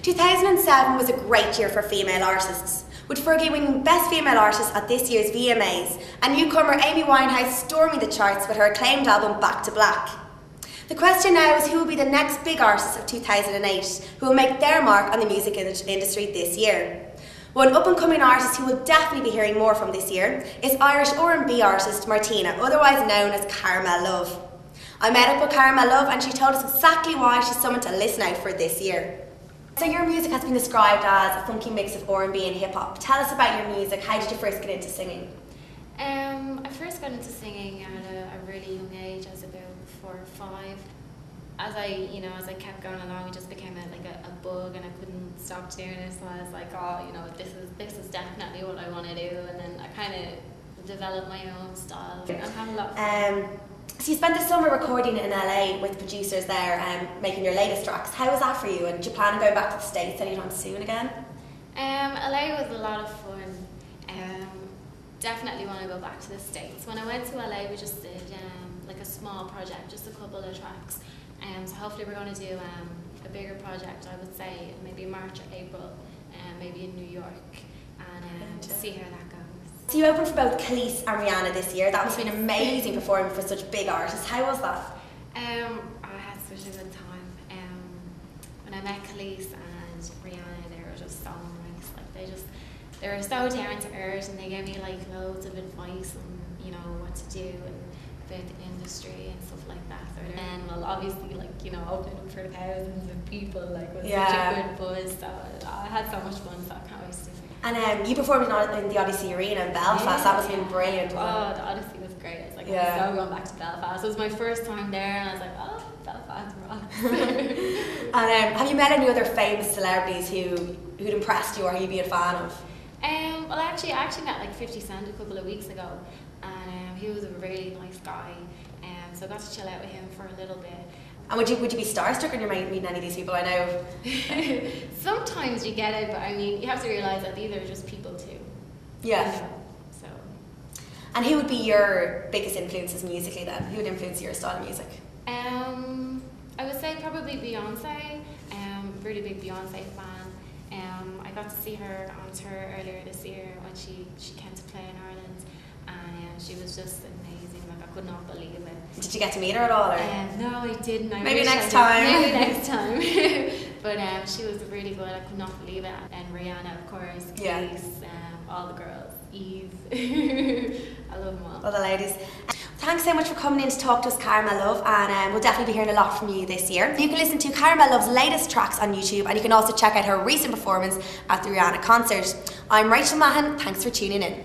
2007 was a great year for female artists, with Fergie winning Best Female Artist at this year's VMAs, and newcomer Amy Winehouse storming the charts with her acclaimed album Back to Black. The question now is who will be the next big artist of 2008 who will make their mark on the music industry this year. One up-and-coming artist who will definitely be hearing more from this year is Irish R&B artist Martina, otherwise known as Caramel Love. I met up with Caramel Love and she told us exactly why she's someone to listen out for this year. So your music has been described as a funky mix of R&B and hip-hop. Tell us about your music. How did you first get into singing? I first got into singing at a really young age. I was about 4 or 5. As I kept going along, it just became a bug, and I couldn't stop doing it. So I was like, oh, this is definitely what I want to do. And then I kind of developed my own style. I'm having a lot of fun. So you spent the summer recording in LA with producers there and making your latest tracks. How was that for you, and do you plan on going back to the States anytime soon again? LA was a lot of fun. Definitely want to go back to the States. When I went to LA, we just did a small project, just a couple of tracks. So hopefully we're going to do a bigger project, I would say maybe March or April, maybe in New York, and see how that goes. So you opened for both Kelis and Rihanna this year. That must have been amazing performing for such big artists. How was that? I had such a good time. When I met Kelis and Rihanna, they were just so nice. They were so down to earth, and they gave me loads of advice on what to do and about the industry and stuff like that. And well, obviously opening up for thousands of people was such a good buzz. So I had so much fun. So I can't wait to do it. And you performed in the Odyssey Arena in Belfast. Yeah, that must have been brilliant. Oh, the Odyssey was great. It's I'm so going back to Belfast. It was my first time there, and I was like, oh, Belfast rocks. And have you met any other famous celebrities who'd impressed you or who you'd be a fan of? Well, I actually met 50 Cent a couple of weeks ago, and he was a really nice guy. So I got to chill out with him for a little bit. And would you be starstruck when you're meeting any of these people? I know. Sometimes you get it, but I mean, you have to realise that these are just people too. Yeah. So. And who would be your biggest influences musically then? Who would influence your style of music? I would say probably Beyonce. Really big Beyonce fan. I got to see her on tour earlier this year when she came to play in Ireland, and she was just amazing. I could not believe it. Did you get to meet her at all? Or? No, I didn't. Maybe next time. Maybe next time. But she was really good. I could not believe it. And Rihanna, of course, Kelis, all the girls, Eve. I love them all. All the ladies. Thanks so much for coming in to talk to us, Caramel Love, and we'll definitely be hearing a lot from you this year. You can listen to Caramel Love's latest tracks on YouTube, and you can also check out her recent performance at the Rihanna concert. I'm Rachel Mahan, thanks for tuning in.